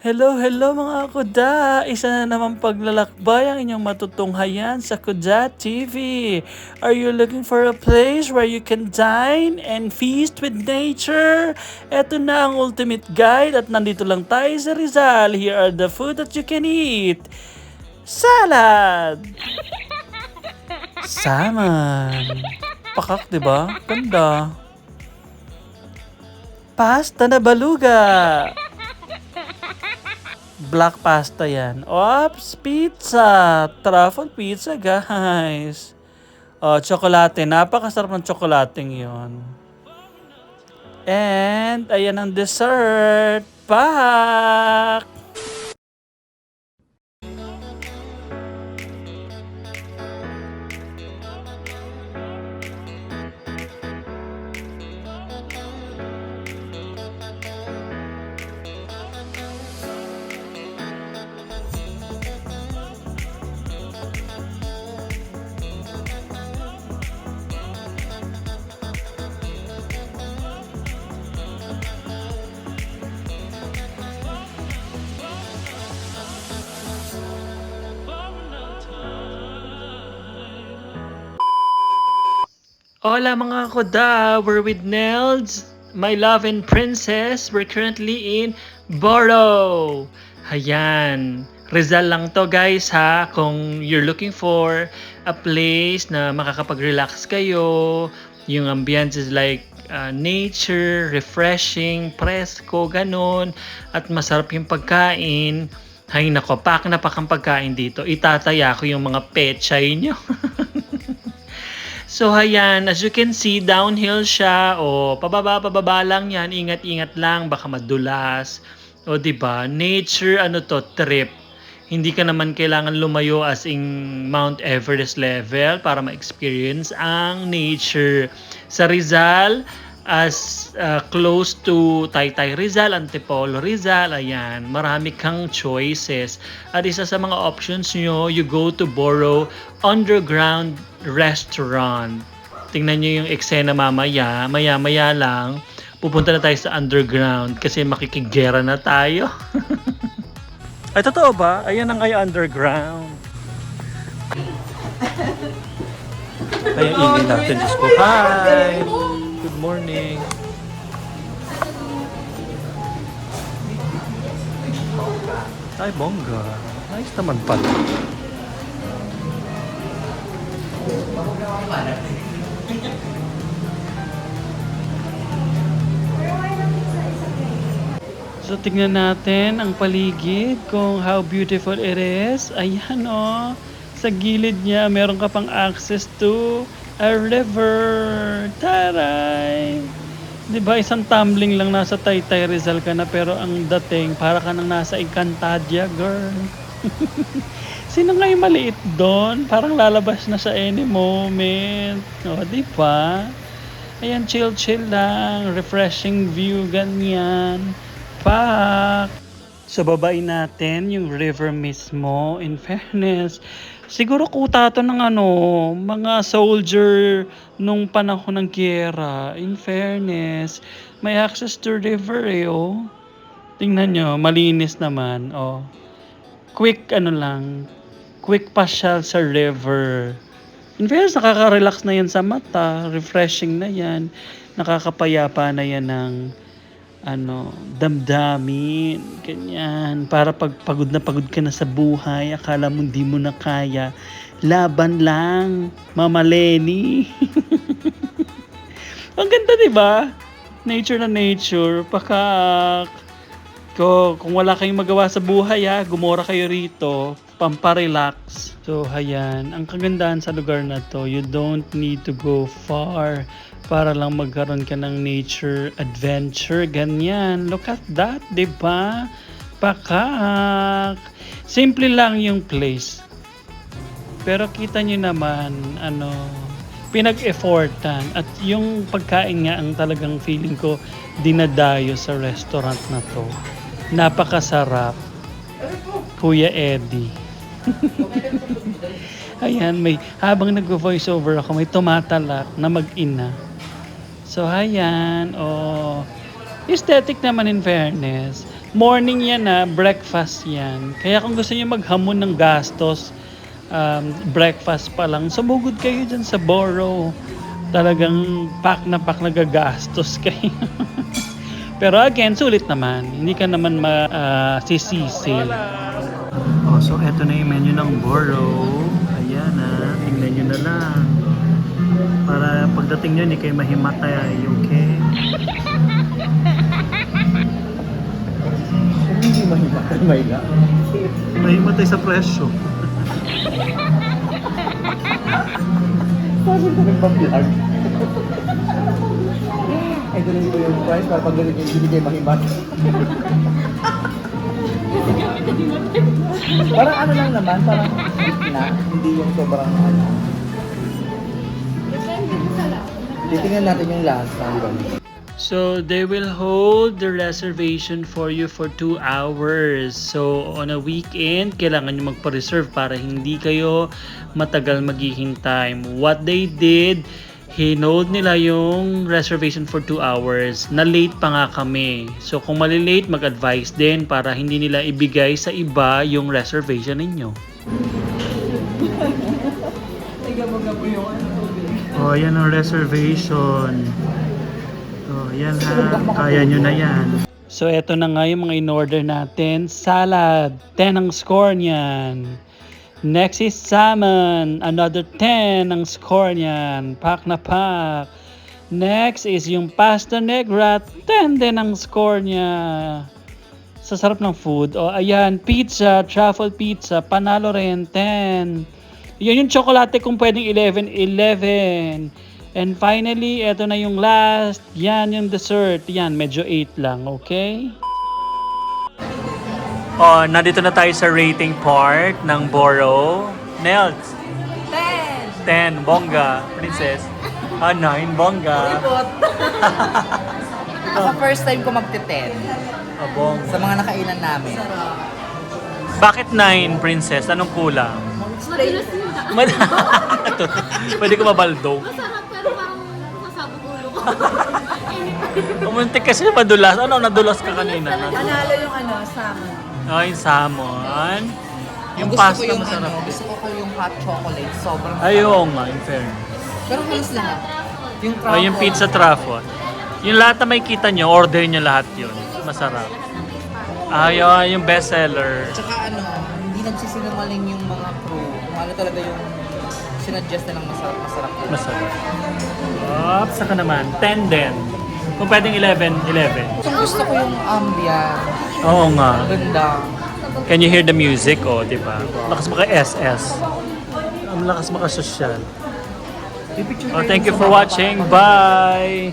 Hello, hello mga kuda! Isa na naman paglalakbay ang inyong matutunghayan sa Kuda TV. Are you looking for a place where you can dine and feast with nature? Ito na ang ultimate guide at nandito lang tayo sa Rizal. Here are the food that you can eat. Salad! Salmon! Pakak, di ba? Ganda. Pasta na baluga! Black pasta yan. Ops, pizza. Truffle pizza, guys. Oh, tsokolate. Napakasarap ng tsokolating yon. And, ayan ang dessert. Pak! Hola mga kuda, we're with Nels, my love and princess. We're currently in Boro. Ayan, Rizal lang to guys ha. Kung you're looking for a place na makakapag-relax kayo, yung ambience is like nature, refreshing, presko, ganun, at masarap yung pagkain. Hay nako, pak na pak ang pagkain dito. Itataya ko yung mga pechay nyo. So ayan, as you can see, downhill siya o pababa lang yan. Ingat-ingat lang, baka madulas. O 'di ba? Nature ano to, trip. Hindi ka naman kailangan lumayo as in Mount Everest level para ma-experience ang nature. Sa Rizal, as close to Taytay Rizal, Antipolo Rizal, ayan, marami kang choices. At isa sa mga options nyo, you go to Boro Underground Restaurant. Tingnan nyo yung eksena mamaya, maya-maya lang, pupunta na tayo sa underground kasi makikigera na tayo. Ay, totoo ba? Ayan ang kayo underground. Kaya ingin natin. Diyos ko. Hi! Good morning. Ay, bongga. Nice naman pala. So, tingnan natin ang paligid kung how beautiful it is. Ayan o. Sa gilid niya, meron ka pang access to a river. Taray! Diba, isang tumbling lang nasa Taytay Rizal ka na, pero ang dating, para ka nang nasa Encantadia, girl. Sino nga yung maliit doon? Parang lalabas na sa any moment. O, diba? Ayan, chill-chill lang. Refreshing view, ganyan. Pak! So, babain natin yung river mismo. In fairness, siguro kuta to ng mga soldier nung panahon ng giyera. In fairness, may access to river oh. Tingnan nyo, malinis naman. Oh. Quick quick pasyal sa river. In fairness, nakaka-relax na yan sa mata. Refreshing na yan. Nakakapayapa na yan ng damdamin, ganyan. Para pag pagod ka na sa buhay, akala mo hindi mo na kaya, laban lang, Mama Lenny. Ang ganda, di ba? Nature na nature, pakak. Kung wala kayong magawa sa buhay gumora kayo rito, pamparelax. So, ayan, ang kagandahan sa lugar na to, you don't need to go far para lang magkaroon ka ng nature adventure, ganyan. Look at that, di ba? Pakak. Simple lang yung place. Pero kita nyo naman, pinag-effortan. At yung pagkain nga ang talagang feeling ko dinadayo sa restaurant na to. Napakasarap. Kuya Eddie. Ayan, habang nag-voice over ako, may tumatalak na mag-ina. So, ayan, aesthetic naman in fairness. Morning yan breakfast yan. Kaya kung gusto niyo maghamon ng gastos, breakfast pa lang, sumugod kayo dyan sa Boro. Talagang pack na gagastos kayo. Pero again, sulit naman. Hindi ka naman masisisi. Oh, so eto na yung menu ng Boro. Ayan tingnan nyo na lang. Para pagdating nyo, hindi kayo mahimatay. Okay? Hindi mahimatay, Mayla. Mahimatay sa presyo. Sabi ko nagpa-vlog. Ay, ganun ko yung price para pag ganun yung hindi kayo mahimatay. Parang ano lang naman, parang na, hindi yung sobrang ano. Titingnan natin yung lasa. So, they will hold the reservation for you for 2 hours. So, on a weekend, kailangan nyo magpa-reserve para hindi kayo matagal maghihintay. What they did, hinold nila yung reservation for 2 hours. Na-late pa nga kami. So, kung malilate, mag-advise din para hindi nila ibigay sa iba yung reservation ninyo. Oh, yan ang reservation. Oh, yan kaya nyo na yan. So, eto na nga yung mga in-order natin. Salad, 10 ang score niyan. Next is salmon, another 10 ang score niyan. Pack na pack. Next is yung pasta negra, 10 din ang score niya. Sa sarap ng food. O, ayan, pizza, truffle pizza, panalo rin, 10. Yan yung tsokolate kung pwedeng 11. And finally, eto na yung last. Yan yung dessert. Yan, medyo 8 lang, okay? Oh, nandito na tayo sa rating part ng Boro. Nels? 10. 10. Bongga. Princess? 9. Bongga. Ako first time ko magte-10 Bongga. sa mga nakainan namin. Bakit 9, Princess? Anong kulang? Madalas yun. Pwede ko mabaldo. Masarap pero parang masasabog ulo ko. Umuntik kasi madulas. Ano, nadulas ka kanina? Panalo yung salmon. Oh, yung salmon. Yung Gusto pasta ko yung masarap. gusto ko yung hot chocolate. Sobrang Ayun nga, in fairness. Pero halos lahat. Yung Oh, yung pizza truffle. Yung lahat na may kita nyo, order nyo lahat yun. Masarap. Ayun, yung best seller. Tsaka hindi nagsisinungaling yung mga crew. Kung ano talaga yung sinadjust nilang masarap. Masarap. Oops, saka naman. 10 din. Kung pwedeng 11, 11. Gusto ko yung ambience. Oo nga. Ganda. Can you hear the music? Oh, di ba? Lakas maka SS. Ang lakas maka social. Oh, thank you for watching. Bye!